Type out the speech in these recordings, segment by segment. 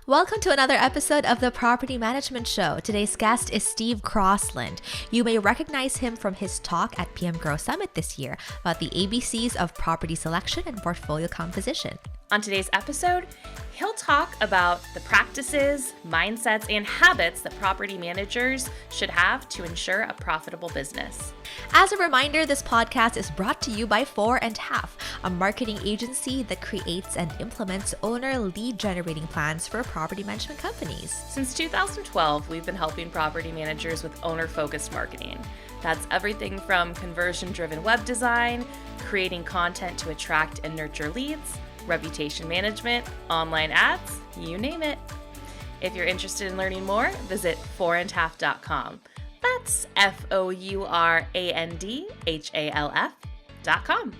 Welcome to another episode of the Property Management Show. Today's guest is Steve Crossland. You may recognize him from his talk at PM Grow Summit this year about the ABCs of property selection and portfolio composition. On today's episode, he'll talk about the practices, mindsets, and habits that property managers should have to ensure a profitable business. As a reminder, this podcast is brought to you by 4.5, a marketing agency that creates and implements owner lead generating plans for property management companies. Since 2012, we've been helping property managers with owner-focused marketing. That's everything from conversion-driven web design, creating content to attract and nurture leads, reputation management, online ads, you name it. If you're interested in learning more, visit fourandhalf.com. That's fourandhalf.com.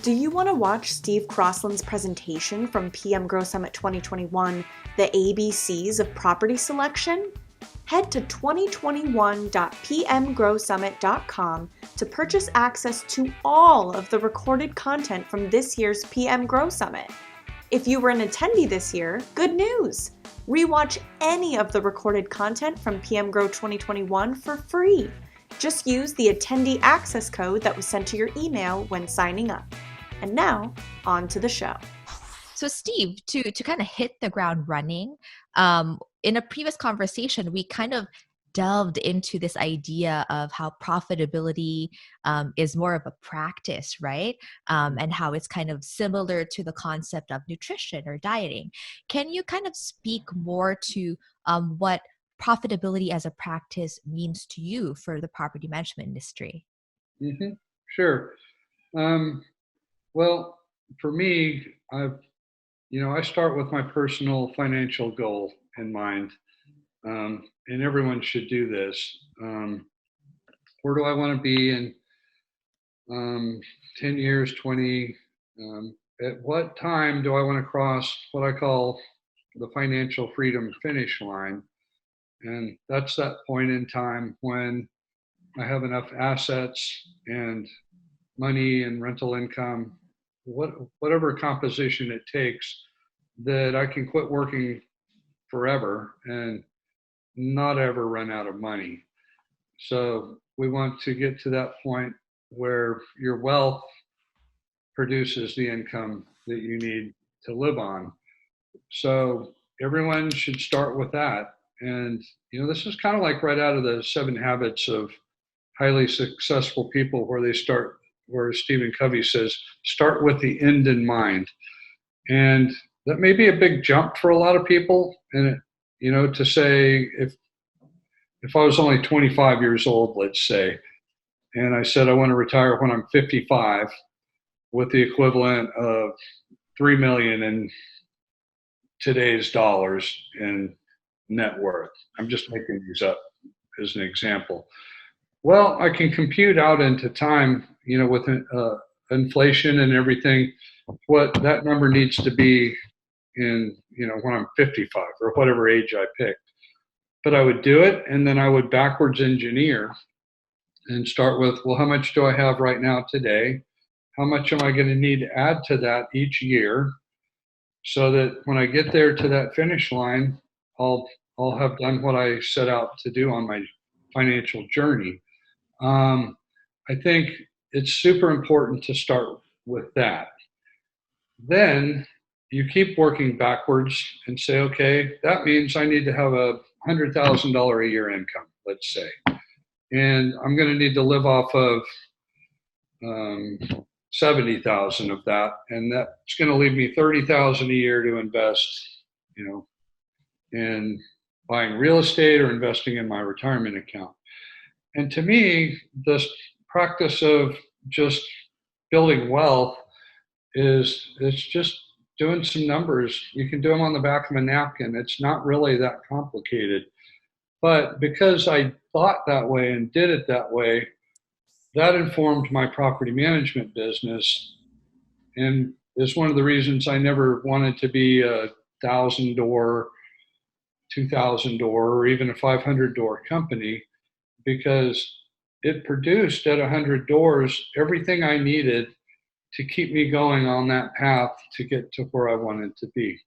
Do you want to watch Steve Crossland's presentation from PM Grow Summit 2021, The ABCs of Property Selection? Head to 2021.pmgrowsummit.com to purchase access to all of the recorded content from this year's PM Grow Summit. If you were an attendee this year, good news! Rewatch any of the recorded content from PM Grow 2021 for free. Just use the attendee access code that was sent to your email when signing up. And now, on to the show. So Steve, to kind of hit the ground running, in a previous conversation, we kind of delved into this idea of how profitability is more of a practice, right? And how it's kind of similar to the concept of nutrition or dieting. Can you kind of speak more to what profitability as a practice means to you for the property management industry? Mm-hmm. Sure. Well, for me, I start with my personal financial goal in mind, and everyone should do this. Where do I want to be in 10 years, 20? At what time do I want to cross what I call the financial freedom finish line? And that's that point in time when I have enough assets and money and rental income, whatever composition it takes, that I can quit working forever and not ever run out of money. So we want to get to that point where your wealth produces the income that you need to live on. So everyone should start with that. And, this is kind of like right out of the 7 Habits of Highly Successful People, where Stephen Covey says, start with the end in mind. And that may be a big jump for a lot of people. And, to say, if I was only 25 years old, let's say, and I said I want to retire when I'm 55 with the equivalent of 3 million in today's dollars in net worth. I'm just making these up as an example. Well, I can compute out into time, with inflation and everything, what that number needs to be in, when I'm 55 or whatever age I picked. But I would do it, and then I would backwards engineer and start with, well, how much do I have right now today? How much am I going to need to add to that each year, so that when I get there to that finish line, I'll have done what I set out to do on my financial journey. I think it's super important to start with that. Then you keep working backwards and say, okay, that means I need to have a $100,000 a year income, let's say. And I'm going to need to live off of 70,000 of that. And that's going to leave me 30,000 a year to invest, in buying real estate or investing in my retirement account. And to me, this practice of just building wealth it's just doing some numbers. You can do them on the back of a napkin. It's not really that complicated. But because I thought that way and did it that way, that informed my property management business, and is one of the reasons I never wanted to be a 1,000-door, 2,000-door, or even a 500-door company, because it produced at 100 doors everything I needed to keep me going on that path to get to where I wanted to be.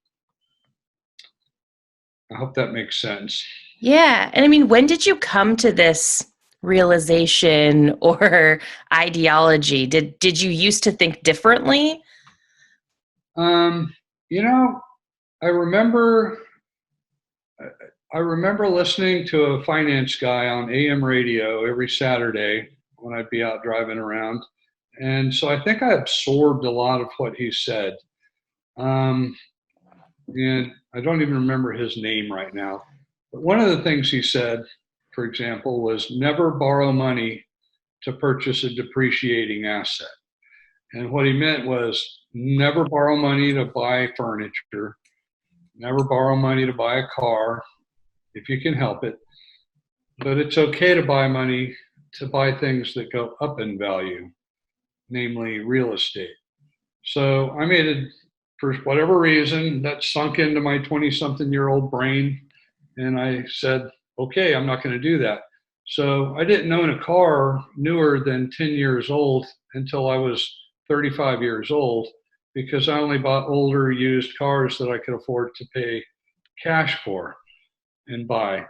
I hope that makes sense. Yeah. And I mean, when did you come to this realization or ideology? Did you used to think differently? Um, you know, I remember listening to a finance guy on AM radio every Saturday when I'd be out driving around. And so I think I absorbed a lot of what he said. And I don't even remember his name right now. But one of the things he said, for example, was never borrow money to purchase a depreciating asset. And what he meant was never borrow money to buy furniture, never borrow money to buy a car if you can help it. But it's okay to buy money to buy things that go up in value, namely real estate. So I made it, for whatever reason, that sunk into my 20-something-year-old brain. And I said, okay, I'm not going to do that. So I didn't own a car newer than 10 years old until I was 35 years old, because I only bought older used cars that I could afford to pay cash for and buy.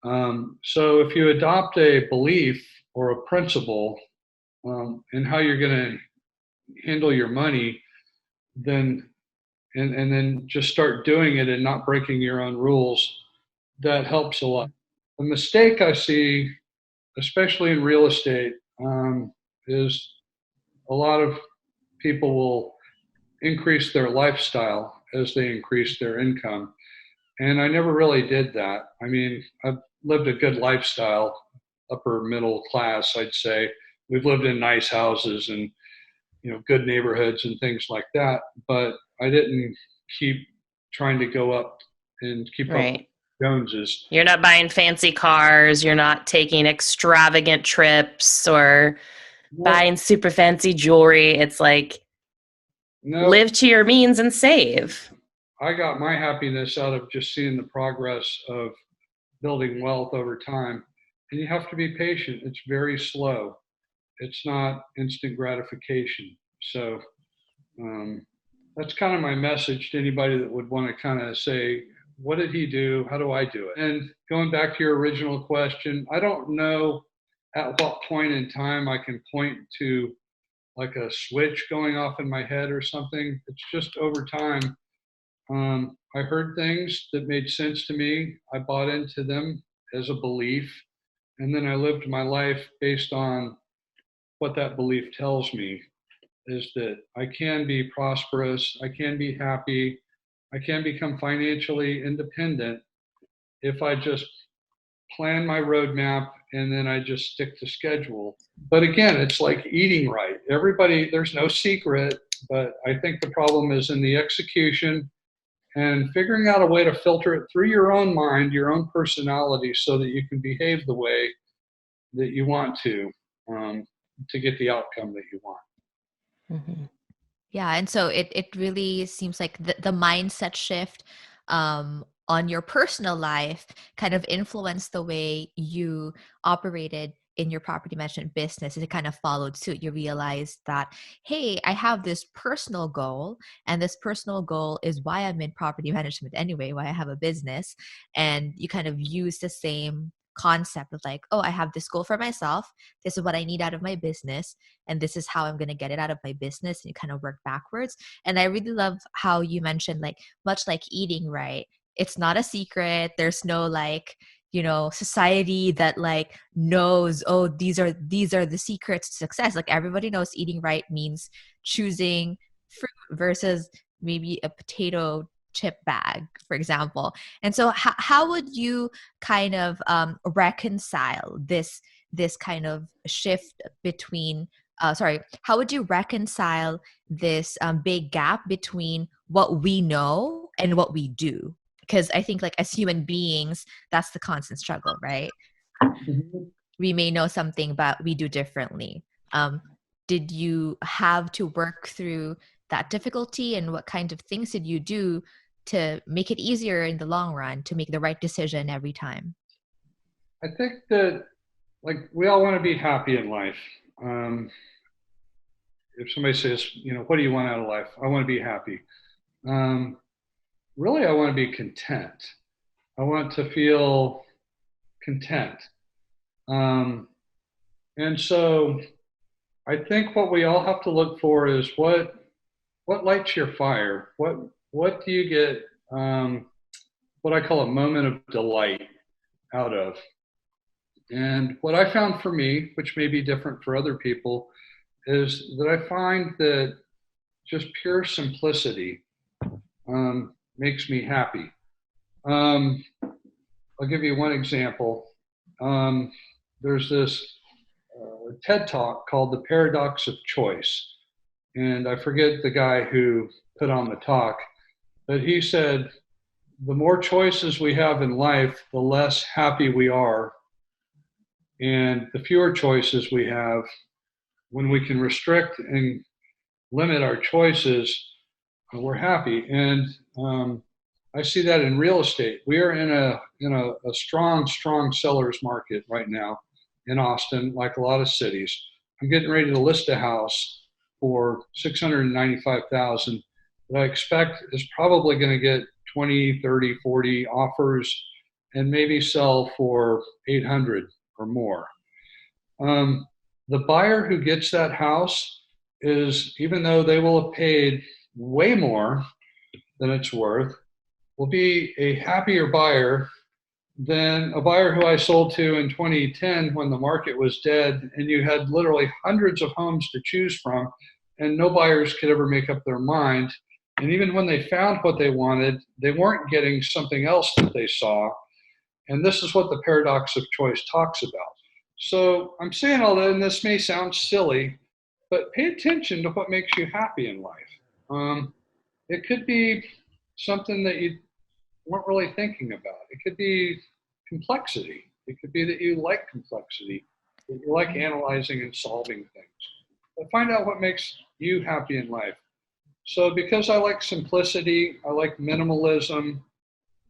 So if you adopt a belief or a principle in how you're going to handle your money, then and then just start doing it and not breaking your own rules, that helps a lot. The mistake I see, especially in real estate, is a lot of people will increase their lifestyle as they increase their income. And I never really did that. I mean, I've lived a good lifestyle, upper middle class, I'd say. We've lived in nice houses and good neighborhoods and things like that. But I didn't keep trying to go up and keep up with Right. Joneses. You're not buying fancy cars. You're not taking extravagant trips or buying super fancy jewelry. It's like live to your means and save. I got my happiness out of just seeing the progress of building wealth over time. And you have to be patient. It's very slow. It's not instant gratification. So that's kind of my message to anybody that would want to kind of say, what did he do? How do I do it? And going back to your original question, I don't know at what point in time I can point to like a switch going off in my head or something. It's just over time. I heard things that made sense to me. I bought into them as a belief. And then I lived my life based on what that belief tells me, is that I can be prosperous, I can be happy, I can become financially independent if I just plan my roadmap and then I just stick to schedule. But again, it's like eating right. There's no secret, but I think the problem is in the execution and figuring out a way to filter it through your own mind, your own personality, so that you can behave the way that you want to get the outcome that you want. Mm-hmm. Yeah. And so it really seems like the mindset shift on your personal life kind of influenced the way you operated in your property management business. It kind of followed suit. You realized that, hey, I have this personal goal, and this personal goal is why I'm in property management anyway, why I have a business. And you kind of use the same concept of like, oh, I have this goal for myself. This is what I need out of my business. And this is how I'm going to get it out of my business. And you kind of work backwards. And I really love how you mentioned, like, much like eating right, it's not a secret. There's no like, society that like knows, oh, these are the secrets to success. Like everybody knows eating right means choosing fruit versus maybe a potato chip bag, for example. And so how would you kind of reconcile this kind of shift between how would you reconcile this big gap between what we know and what we do? Because I think like as human beings, that's the constant struggle, right? Mm-hmm. We may know something, but we do differently. Did you have to work through that difficulty, and what kind of things did you do to make it easier in the long run to make the right decision every time? I think that like we all want to be happy in life. Um, if somebody says, what do you want out of life? I want to be happy. Um, Really, I want to be content. I want to feel content. Um, and so I think what we all have to look for is what lights your fire. What do you get? What I call a moment of delight out of. And what I found for me, which may be different for other people, is that I find that just pure simplicity makes me happy. Um, I'll give you one example. Um, there's this TED talk called The Paradox of Choice. And I forget the guy who put on the talk, but he said, the more choices we have in life, the less happy we are. And the fewer choices we have, when we can restrict and limit our choices, we're happy. And I see that in real estate. We are in a strong sellers market right now in Austin, like a lot of cities. I'm getting ready to list a house for 695,000 that I expect is probably going to get 20, 30, 40 offers and maybe sell for 800 or more. Um, the buyer who gets that house is, even though they will have paid way more than it's worth, will be a happier buyer than a buyer who I sold to in 2010 when the market was dead and you had literally hundreds of homes to choose from and no buyers could ever make up their mind. And even when they found what they wanted, they weren't getting something else that they saw. And this is what the paradox of choice talks about. So I'm saying all that, and this may sound silly, but pay attention to what makes you happy in life. It could be something that you weren't really thinking about. It could be complexity. It could be that you like complexity, that you like analyzing and solving things. But find out what makes you happy in life. So because I like simplicity, I like minimalism,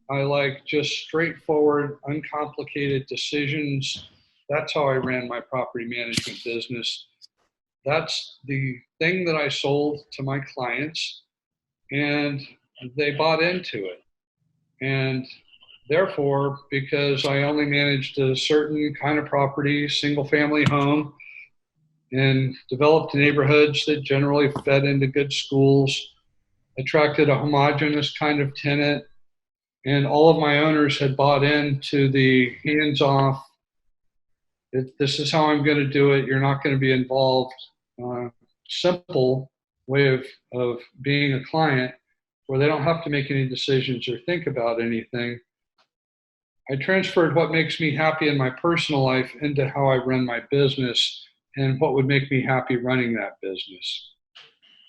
I like just straightforward, uncomplicated decisions. That's how I ran my property management business. That's the thing that I sold to my clients, and they bought into it. And therefore, because I only managed a certain kind of property, single family home, in developed neighborhoods that generally fed into good schools, attracted a homogenous kind of tenant, and all of my owners had bought into the hands off, this is how I'm going to do it, you're not going to be involved, simple way of being a client where they don't have to make any decisions or think about anything. I transferred what makes me happy in my personal life into how I run my business and what would make me happy running that business.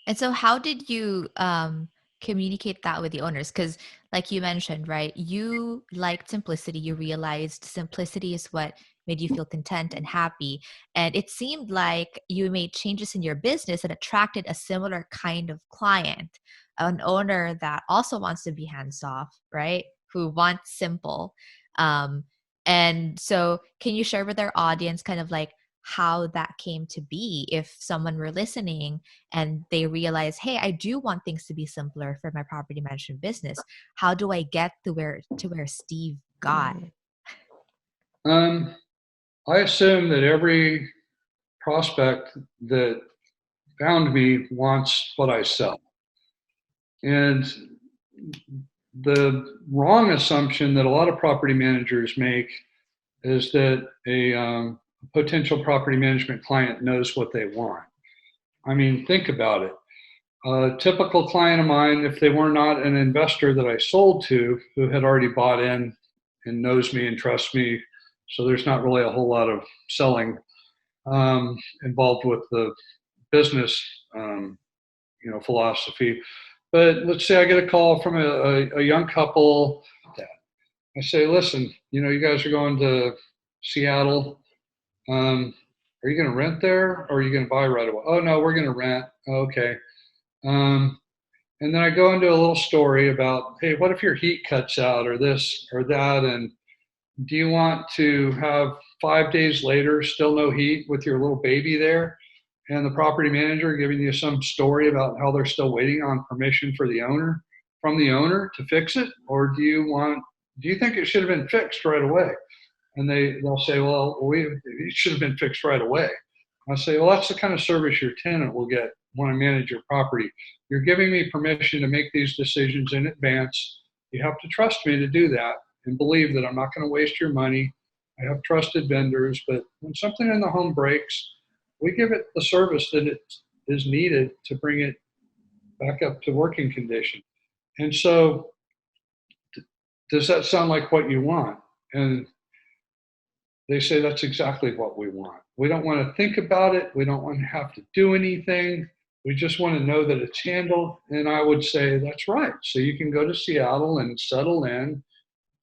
And so how did you communicate that with the owners? Because like you mentioned, right, you liked simplicity. You realized simplicity is what made you feel content and happy. And it seemed like you made changes in your business that attracted a similar kind of client, an owner that also wants to be hands off, right? Who wants simple. Um, and so can you share with our audience kind of like how that came to be if someone were listening and they realize, hey, I do want things to be simpler for my property management business. How do I get to where Steve got? I assume that every prospect that found me wants what I sell. And the wrong assumption that a lot of property managers make is that a potential property management client knows what they want. I mean, think about it. A typical client of mine, if they were not an investor that I sold to who had already bought in and knows me and trusts me, so there's not really a whole lot of selling involved with the business, philosophy. But let's say I get a call from a young couple. I say, listen, you guys are going to Seattle. Are you going to rent there or are you going to buy right away? Oh, no, we're going to rent. Okay. And then I go into a little story about, hey, what if your heat cuts out or this or that? And do you want to have 5 days later, still no heat with your little baby there, and the property manager giving you some story about how they're still waiting on permission from the owner to fix it? Or do you think it should have been fixed right away? And they'll say, well, it should have been fixed right away. I say, well, that's the kind of service your tenant will get when I manage your property. You're giving me permission to make these decisions in advance. You have to trust me to do that and believe that I'm not going to waste your money. I have trusted vendors, but when something in the home breaks, we give it the service that it is needed to bring it back up to working condition. And so, does that sound like what you want? And they say that's exactly what we want. We don't want to think about it. We don't want to have to do anything. We just want to know that it's handled. And I would say that's right. So you can go to Seattle and settle in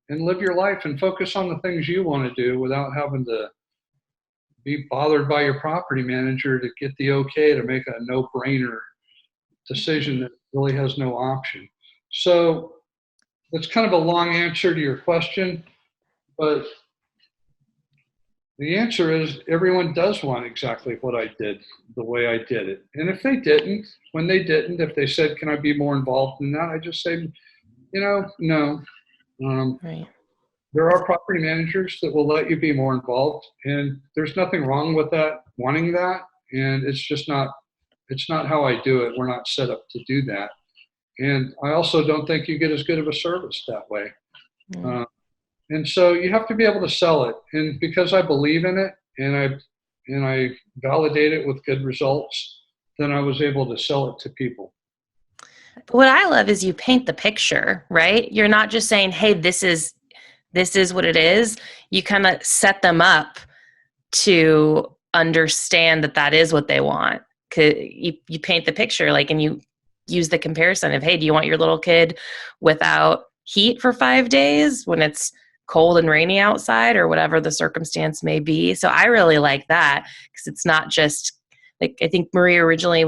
and live your life and focus on the things you want to do without having to be bothered by your property manager to get the okay to make a no-brainer decision that really has no option. So that's kind of a long answer to your question, but the answer is everyone does want exactly what I did, the way I did it. And if they didn't, if they said, can I be more involved in that? I just say, no. Right. There are property managers that will let you be more involved, and there's nothing wrong with that, wanting that. And it's not how I do it. We're not set up to do that. And I also don't think you get as good of a service that way. Mm. And so you have to be able to sell it. And because I believe in it and I validate it with good results, then I was able to sell it to people. What I love is you paint the picture, right? You're not just saying, hey, this is what it is. You kind of set them up to understand that is what they want. 'Cause you paint the picture, like, and you use the comparison of, hey, do you want your little kid without heat for 5 days when it's cold and rainy outside, or whatever the circumstance may be? So I really like that, because it's not just like, I think Marie originally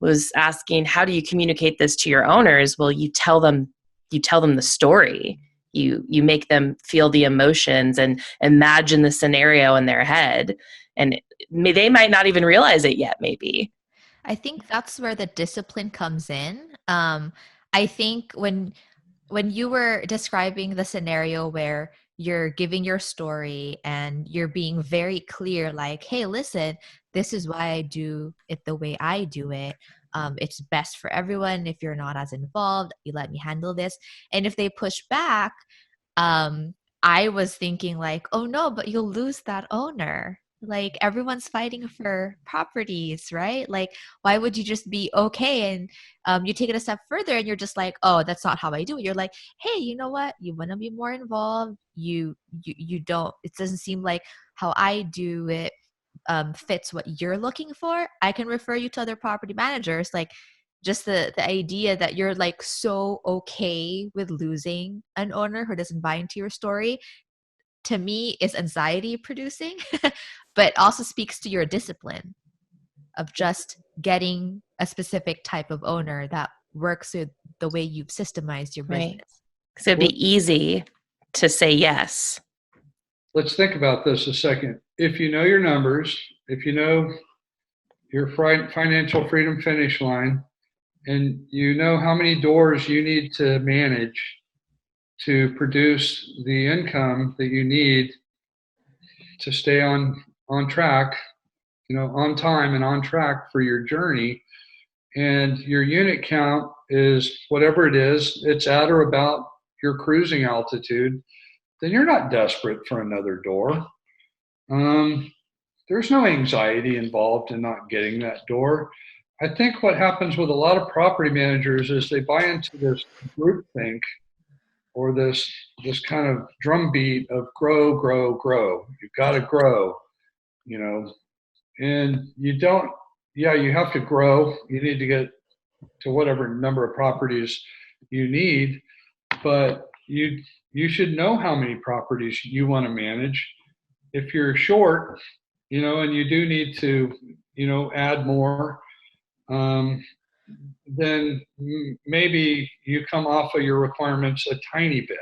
was asking, how do you communicate this to your owners? Well, you tell them the story. You make them feel the emotions and imagine the scenario in their head, and they might not even realize it yet, maybe. I think that's where the discipline comes in. I think when you were describing the scenario where you're giving your story and you're being very clear, like, hey, listen, this is why I do it the way I do it. It's best for everyone. If you're not as involved, you let me handle this. And if they push back, I was thinking like, oh no, but you'll lose that owner. Like, everyone's fighting for properties, right? Like, why would you just be okay? And you take it a step further and you're just like, oh, that's not how I do it. You're like, hey, you know what? You want to be more involved. You don't, it doesn't seem like how I do it fits what you're looking for. I can refer you to other property managers. Like, just the idea that you're like so okay with losing an owner who doesn't buy into your story, to me, is anxiety producing, but also speaks to your discipline of just getting a specific type of owner that works with the way you've systemized your business. Right. So it'd be easy to say yes. Let's think about this a second. If you know your numbers, if you know your financial freedom finish line, and you know how many doors you need to manage to produce the income that you need to stay on track, on time and on track for your journey, and your unit count is whatever it is, it's at or about your cruising altitude, then you're not desperate for another door. There's no anxiety involved in not getting that door. I think what happens with a lot of property managers is they buy into this groupthink, or this kind of drumbeat of grow, grow, grow. You've got to grow, and you don't. Yeah, you have to grow. You need to get to whatever number of properties you need, but you should know how many properties you want to manage. If you're short, and you do need to, add more, then maybe you come off of your requirements a tiny bit.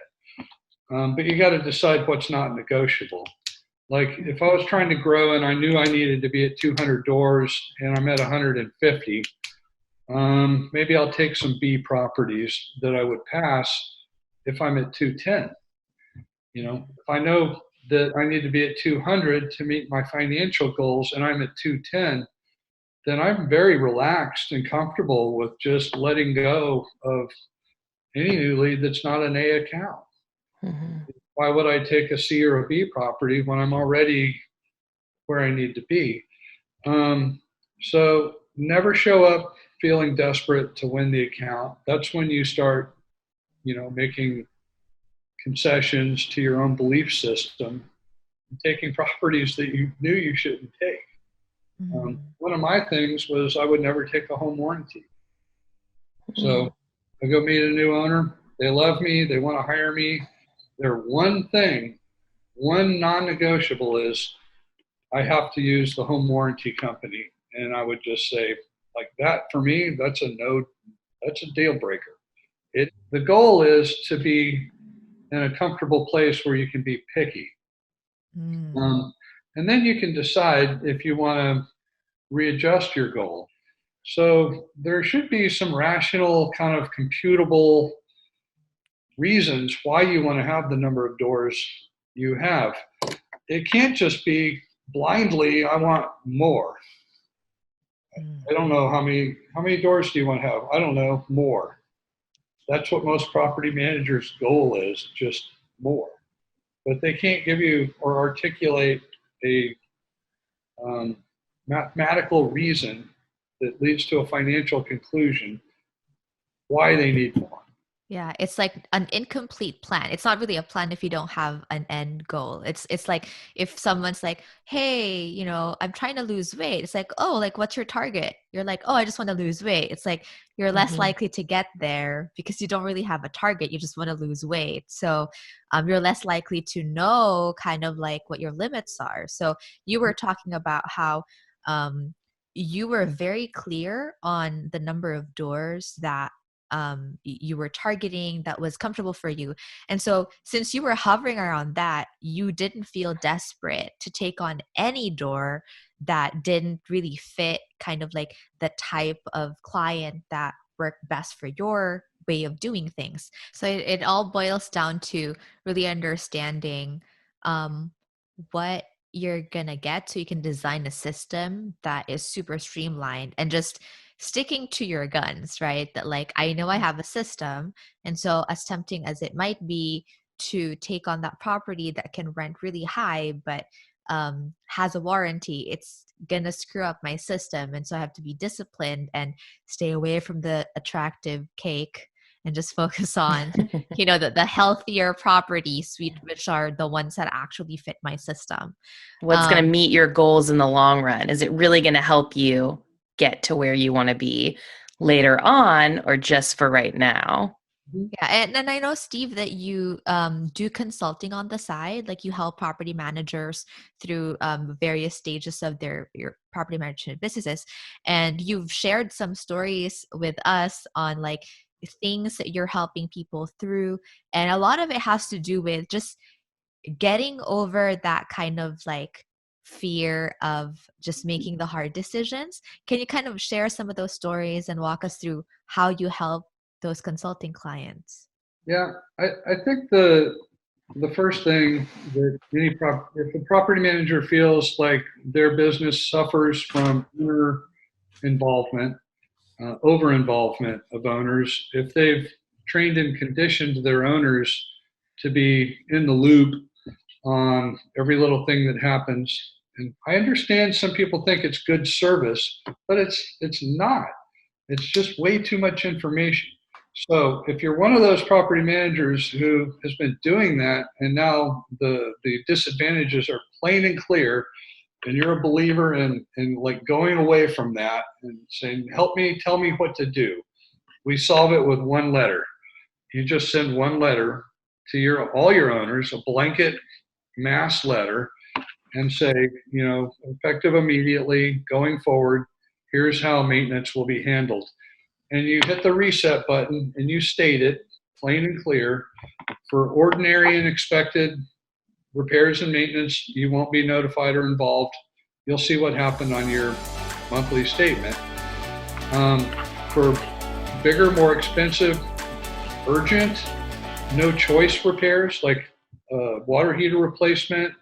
But you got to decide what's not negotiable. Like if I was trying to grow and I knew I needed to be at 200 doors and I'm at 150, maybe I'll take some B properties that I would pass if I'm at 210. If I know that I need to be at 200 to meet my financial goals and I'm at 210, then I'm very relaxed and comfortable with just letting go of any new lead that's not an A account. Mm-hmm. Why would I take a C or a B property when I'm already where I need to be? So never show up feeling desperate to win the account. That's when you start, making concessions to your own belief system, and taking properties that you knew you shouldn't take. One of my things was I would never take a home warranty. So I go meet a new owner. They love me. They want to hire me. Their one non-negotiable is I have to use the home warranty company. And I would just say, like that for me, that's a deal breaker. The goal is to be in a comfortable place where you can be picky. And then you can decide if you want to readjust your goal. So there should be some rational, kind of computable reasons why you want to have the number of doors you have. It can't just be blindly, I want more. I don't know how many doors do you want to have? I don't know, more. That's what most property managers' goal is, just more. But they can't give you or articulate a mathematical reason that leads to a financial conclusion why they need more. Yeah, it's like an incomplete plan. It's not really a plan if you don't have an end goal. It's like if someone's like, "Hey, I'm trying to lose weight." It's like, "Oh, like what's your target?" You're like, "Oh, I just want to lose weight." It's like you're less likely to get there because you don't really have a target. You just want to lose weight. So, you're less likely to know kind of like what your limits are. So, you were talking about how you were very clear on the number of doors that you were targeting that was comfortable for you. And so since you were hovering around that, you didn't feel desperate to take on any door that didn't really fit kind of like the type of client that worked best for your way of doing things. So it all boils down to really understanding what you're gonna get so you can design a system that is super streamlined and just sticking to your guns, right? That like, I know I have a system. And so as tempting as it might be to take on that property that can rent really high, but has a warranty, it's going to screw up my system. And so I have to be disciplined and stay away from the attractive cake and just focus on, the healthier property suite, which are the ones that actually fit my system. What's going to meet your goals in the long run? Is it really going to help you get to where you want to be later on or just for right now? Yeah. And I know, Steve, that you do consulting on the side, like you help property managers through various stages of your property management businesses. And you've shared some stories with us on like things that you're helping people through. And a lot of it has to do with just getting over that kind of like fear of just making the hard decisions. Can you kind of share some of those stories and walk us through how you help those consulting clients? Yeah, I think the first thing that if a property manager feels like their business suffers from owner involvement, over involvement of owners, if they've trained and conditioned their owners to be in the loop on every little thing that happens. And I understand some people think it's good service, but it's not. It's just way too much information. So if you're one of those property managers who has been doing that and now the disadvantages are plain and clear, and you're a believer in like going away from that and saying, help me, tell me what to do. We solve it with one letter. You just send one letter to all your owners, a blanket mass letter, and say, effective immediately, going forward, here's how maintenance will be handled. And you hit the reset button and you state it plain and clear for ordinary and expected repairs and maintenance, you won't be notified or involved. You'll see what happened on your monthly statement. For bigger, more expensive, urgent, no choice repairs like water heater replacement,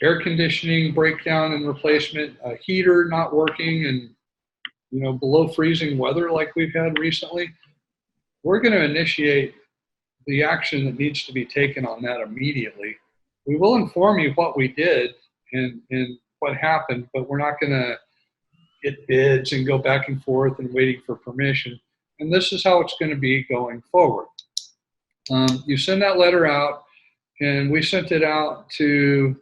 air conditioning breakdown and replacement, a heater not working, and below freezing weather like we've had recently, we're going to initiate the action that needs to be taken on that immediately. We will inform you what we did and what happened, but we're not going to get bids and go back and forth and waiting for permission. And this is how it's going to be going forward. You send that letter out, and we sent it out to,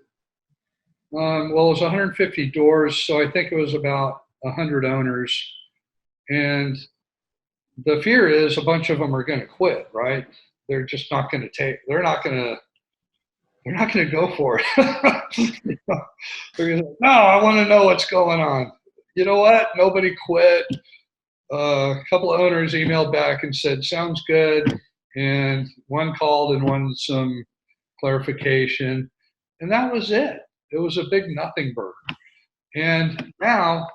it was 150 doors, so I think it was about 100 owners. And the fear is a bunch of them are going to quit, right? They're just not going to they're not going to go for it. They're going to say, no, I want to know what's going on. You know what? Nobody quit. A couple of owners emailed back and said, sounds good. And one called and wanted some clarification. And that was it. It was a big nothing burger. And now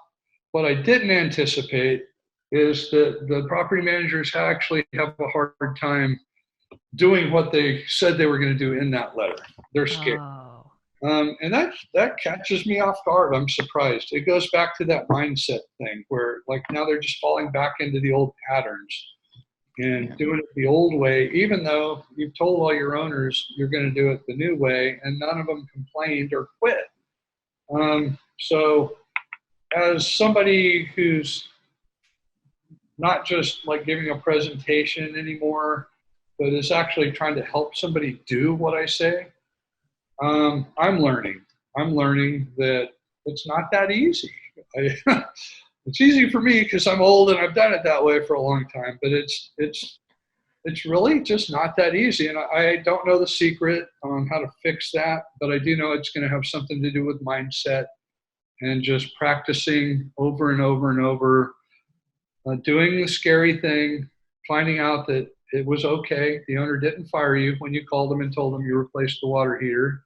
what I didn't anticipate is that the property managers actually have a hard time doing what they said they were going to do in that letter. They're scared. Oh. And that catches me off guard. I'm surprised. It goes back to that mindset thing where now they're just falling back into the old patterns and doing it the old way, even though you've told all your owners you're going to do it the new way, and none of them complained or quit. So as somebody who's not just giving a presentation anymore, but is actually trying to help somebody do what I say, I'm learning that it's not that easy. It's easy for me because I'm old and I've done it that way for a long time, but it's really just not that easy. And I don't know the secret on how to fix that, but I do know it's going to have something to do with mindset and just practicing over and over and over, doing the scary thing, finding out that it was okay. The owner didn't fire you when you called them and told them you replaced the water heater.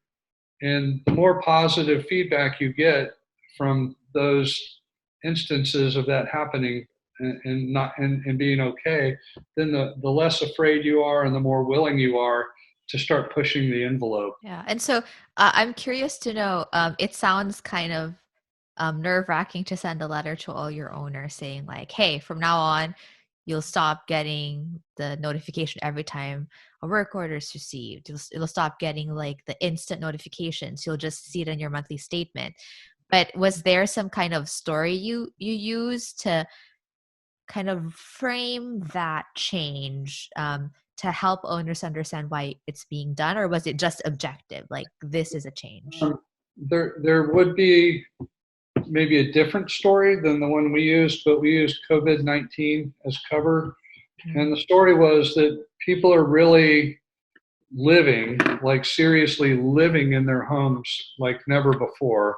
And the more positive feedback you get from those instances of that happening and being okay, then the less afraid you are and the more willing you are to start pushing the envelope. Yeah. And so I'm curious to know, it sounds kind of nerve-wracking to send a letter to all your owners saying hey, from now on, you'll stop getting the notification every time a work order is received. It'll stop getting the instant notifications. You'll just see it in your monthly statement. But was there some kind of story you used to kind of frame that change to help owners understand why it's being done? Or was it just objective, this is a change? There would be maybe a different story than the one we used, but we used COVID-19 as cover. Mm-hmm. And the story was that people are really living, seriously living in their homes like never before.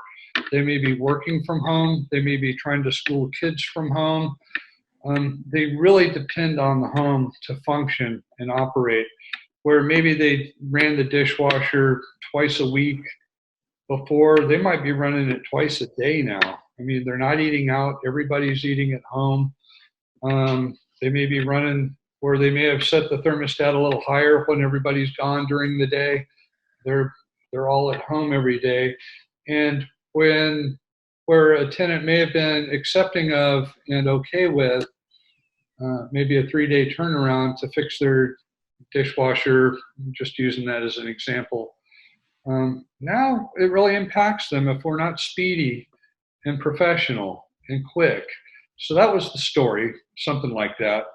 They may be working from home. They may be trying to school kids from home. They really depend on the home to function and operate, where maybe they ran the dishwasher twice a week. Before, they might be running it twice a day now. I mean, they're not eating out. Everybody's eating at home. They may be running where they may have set the thermostat a little higher when everybody's gone during the day. They're all at home every day. And where a tenant may have been accepting of and okay with maybe a 3-day turnaround to fix their dishwasher, just using that as an example, now it really impacts them if we're not speedy and professional and quick. So that was the story, something like that.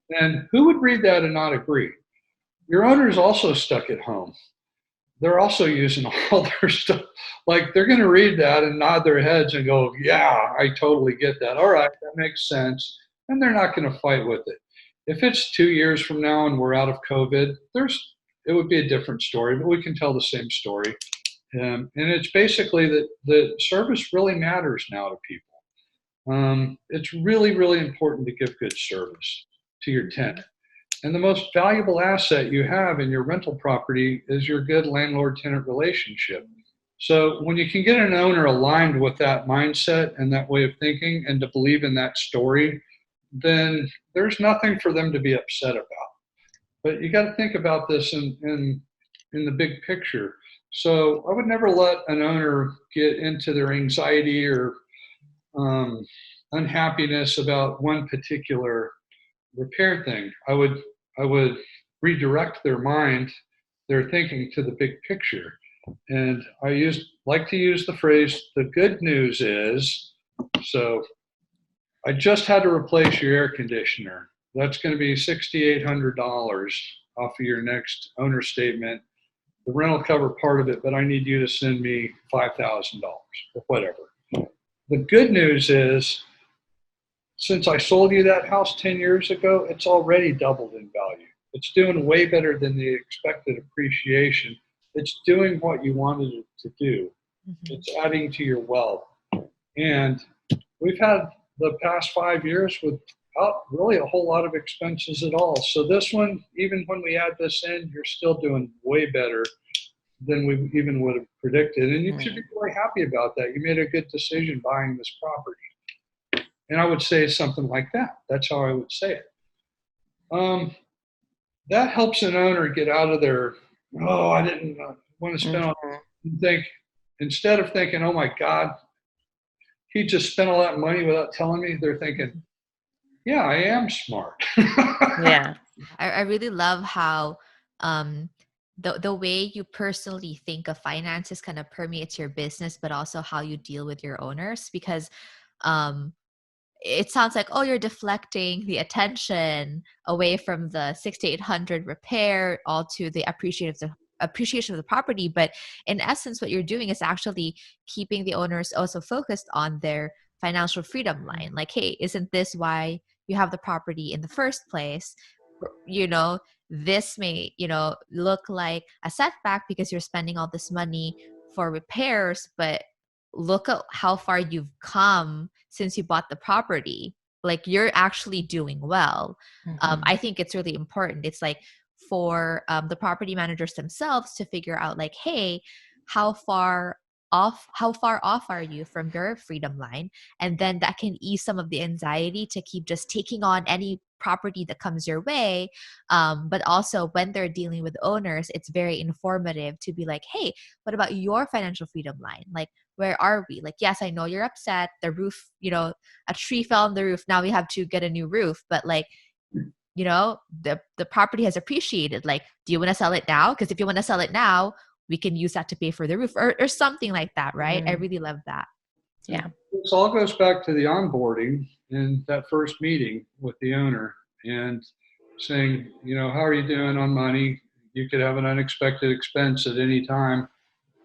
And who would read that and not agree? Your owner's also stuck at home. They're also using all their stuff. They're going to read that and nod their heads and go, yeah, I totally get that. All right, that makes sense. And they're not going to fight with it. If it's 2 years from now and we're out of COVID, it would be a different story, but we can tell the same story. And it's basically that the service really matters now to people. It's really, really important to give good service to your tenant. And the most valuable asset you have in your rental property is your good landlord-tenant relationship. So when you can get an owner aligned with that mindset and that way of thinking and to believe in that story, then there's nothing for them to be upset about. But you got to think about this in the big picture. So I would never let an owner get into their anxiety or unhappiness about one particular repair thing. I would redirect their mind, their thinking to the big picture. And I like to use the phrase, the good news is, so I just had to replace your air conditioner. That's going to be $6,800 off of your next owner statement. The rent will cover part of it, but I need you to send me $5,000 or whatever. The good news is, since I sold you that house 10 years ago, it's already doubled in value. It's doing way better than the expected appreciation. It's doing what you wanted it to do. Mm-hmm. It's adding to your wealth. And we've had the past 5 years without really a whole lot of expenses at all. So this one, even when we add this in, you're still doing way better than we even would have predicted. And you should be really happy about that. You made a good decision buying this property. And I would say something like that. That's how I would say it. That helps an owner get out of their, I didn't want to spend all that. Instead of thinking, oh my God, he just spent all that money without telling me, they're thinking, yeah, I am smart. Yeah. I really love how the way you personally think of finances kind of permeates your business, but also how you deal with your owners, because it sounds like, oh, you're deflecting the attention away from the 600 to 800 repair all to the appreciation of the property. But in essence, what you're doing is actually keeping the owners also focused on their financial freedom line. Like, hey, isn't this why you have the property in the first place? You know, this may, look like a setback because you're spending all this money for repairs, but look at how far you've come since you bought the property. Like, you're actually doing well. Mm-hmm. I think it's really important. It's like for the property managers themselves to figure out, like, hey, how far off are you from your freedom line? And then that can ease some of the anxiety to keep just taking on any property that comes your way. But also when they're dealing with owners, it's very informative to be like, hey, what about your financial freedom line? Like, where are we? Like, yes, I know you're upset. The roof, a tree fell on the roof. Now we have to get a new roof. But like, the property has appreciated. Like, do you want to sell it now? Because if you want to sell it now, we can use that to pay for the roof or something like that, right? I really love that. Yeah. This all goes back to the onboarding and that first meeting with the owner and saying, how are you doing on money? You could have an unexpected expense at any time.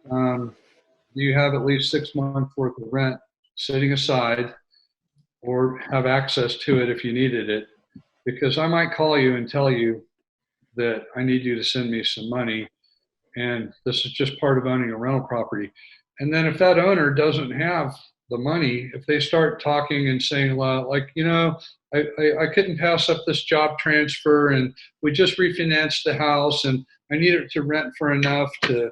Do you have at least 6 months worth of rent sitting aside or have access to it if you needed it? Because I might call you and tell you that I need you to send me some money, and this is just part of owning a rental property. And then if that owner doesn't have the money, if they start talking and saying, like, I couldn't pass up this job transfer and we just refinanced the house and I need it to rent for enough to,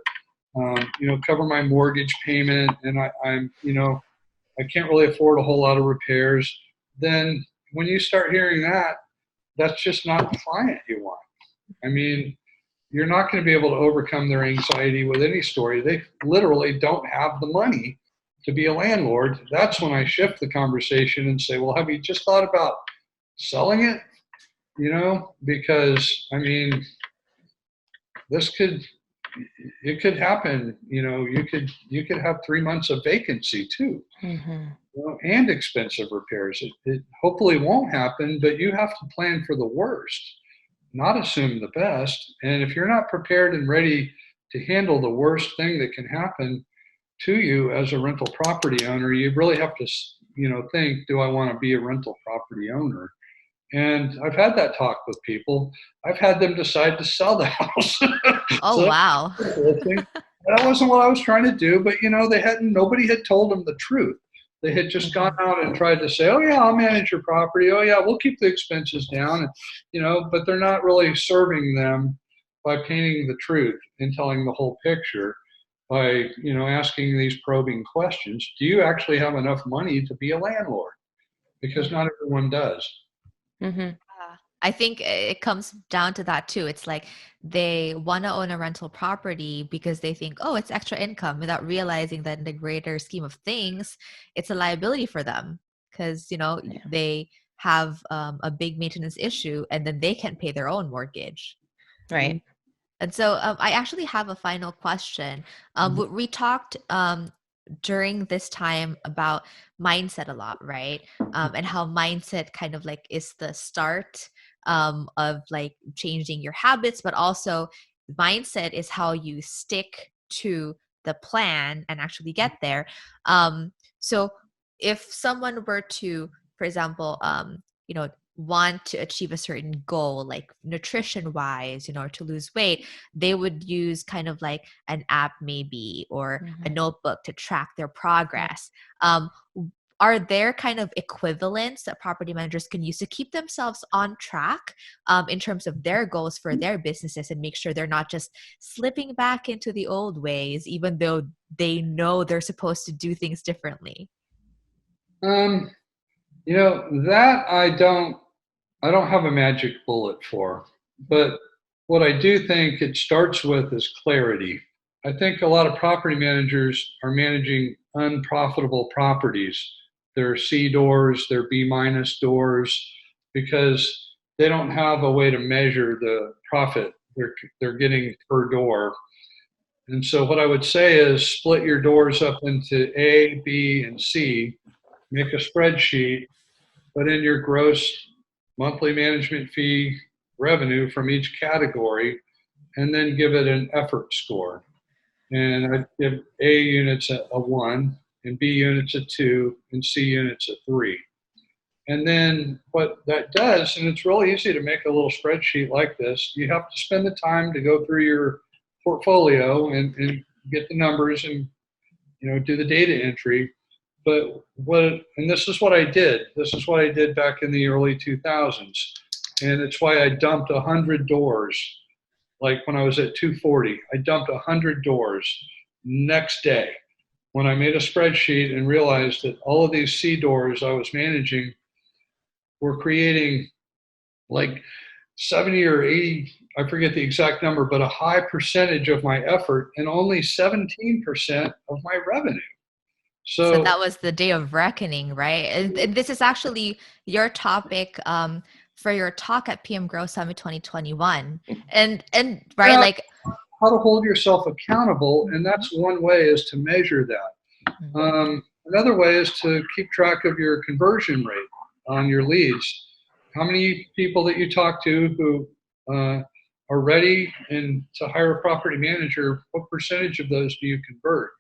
cover my mortgage payment, and I'm I can't really afford a whole lot of repairs. Then when you start hearing that, that's just not the client you want. I mean, you're not going to be able to overcome their anxiety with any story. They literally don't have the money to be a landlord. That's when I shift the conversation and say, well, have you just thought about selling it? Because I mean, it could happen. You could have 3 months of vacancy too, and expensive repairs. It hopefully won't happen, but you have to plan for the worst, not assume the best. And if you're not prepared and ready to handle the worst thing that can happen to you as a rental property owner, you really have to, think, do I want to be a rental property owner? And I've had that talk with people. I've had them decide to sell the house. Oh, so wow. That wasn't what I was trying to do, but nobody had told them the truth. They had just gone out and tried to say, oh yeah, I'll manage your property. Oh yeah, we'll keep the expenses down. But they're not really serving them by painting the truth and telling the whole picture by, asking these probing questions. Do you actually have enough money to be a landlord? Because not everyone does. Mm-hmm. I think it comes down to that too. It's like they want to own a rental property because they think, oh, it's extra income, without realizing that in the greater scheme of things, it's a liability for them because, they have a big maintenance issue and then they can't pay their own mortgage. Right. And so I actually have a final question. We talked during this time about mindset a lot, right? And how mindset kind of like is the start of like changing your habits, but also mindset is how you stick to the plan and actually get there. So if someone were to, for example, want to achieve a certain goal, like nutrition wise, or to lose weight, they would use kind of like an app maybe, or a notebook to track their progress. Are there kind of equivalents that property managers can use to keep themselves on track in terms of their goals for their businesses and make sure they're not just slipping back into the old ways, even though they know they're supposed to do things differently? That I don't have a magic bullet for, but what I do think it starts with is clarity. I think a lot of property managers are managing unprofitable properties. Their C doors, their B minus doors, because they don't have a way to measure the profit they're getting per door. And so what I would say is split your doors up into A, B, and C, make a spreadsheet, put in your gross monthly management fee revenue from each category, and then give it an effort score. And I give A units a 1, and B units a 2, and C units a 3. And then what that does, and it's really easy to make a little spreadsheet like this, you have to spend the time to go through your portfolio and get the numbers and do the data entry. But this is what I did. This is what I did back in the early 2000s. And it's why I dumped 100 doors. Like when I was at 240, I dumped 100 doors next day when I made a spreadsheet and realized that all of these C doors I was managing were creating like 70 or 80, I forget the exact number, but a high percentage of my effort and only 17% of my revenue. So that was the day of reckoning, right? And this is actually your topic for your talk at PM Grow Summit 2021. And right, yeah, like how to hold yourself accountable, and that's one way is to measure that. Another way is to keep track of your conversion rate on your leads. How many people that you talk to who are ready and to hire a property manager, what percentage of those do you convert?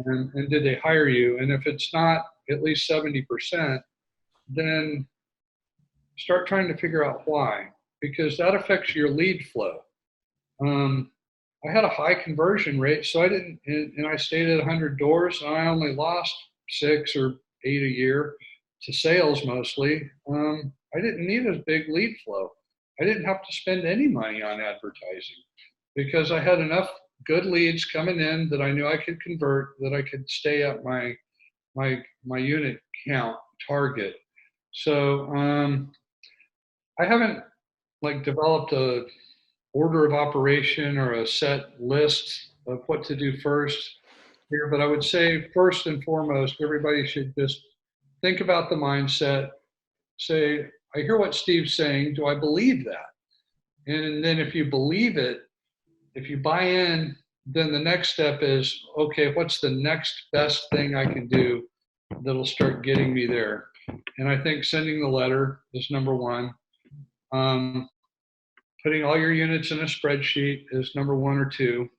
And did they hire you? And if it's not at least 70%, then start trying to figure out why, because that affects your lead flow. I had a high conversion rate, so I didn't, and I stayed at 100 doors, and I only lost 6 or 8 a year to sales mostly. I didn't need a big lead flow. I didn't have to spend any money on advertising because I had enough good leads coming in that I knew I could convert, that I could stay at my unit count target. So I haven't like developed a order of operation or a set list of what to do first here, but I would say first and foremost, everybody should just think about the mindset, say, I hear what Steve's saying, do I believe that? And then if you believe it, if you buy in, then the next step is, okay, what's the next best thing I can do that'll start getting me there? And I think sending the letter is number one. Putting all your units in a spreadsheet is number 1 or 2,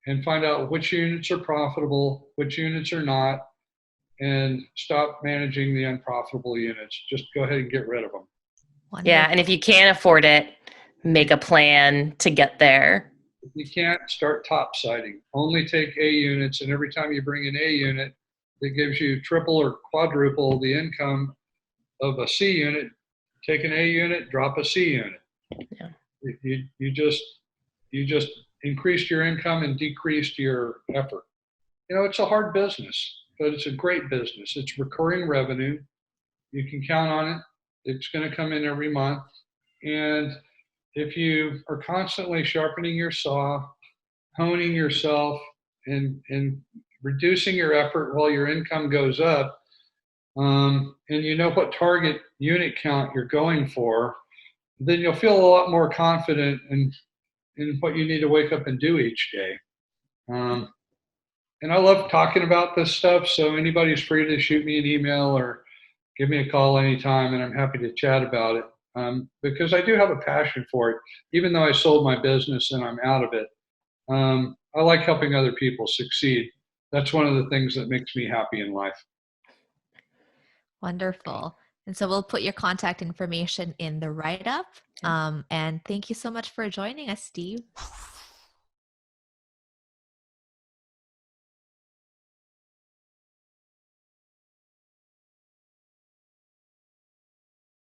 and find out which units are profitable, which units are not, and stop managing the unprofitable units. Just go ahead and get rid of them. Wonderful. Yeah. And if you can't afford it, make a plan to get there. If you can't, start top siding. Only take A units, and every time you bring an A unit, that gives you triple or quadruple the income of a C unit. Take an A unit, drop a C unit. Yeah. You just increased your income and decreased your effort. It's a hard business, but it's a great business. It's recurring revenue. You can count on it. It's going to come in every month. And if you are constantly sharpening your saw, honing yourself, and reducing your effort while your income goes up, and you know what target unit count you're going for, then you'll feel a lot more confident in what you need to wake up and do each day. And I love talking about this stuff, so anybody's free to shoot me an email or give me a call anytime, and I'm happy to chat about it, because I do have a passion for it. Even though I sold my business and I'm out of it, I like helping other people succeed. That's one of the things that makes me happy in life. Wonderful. And so we'll put your contact information in the write-up. And thank you so much for joining us, Steve.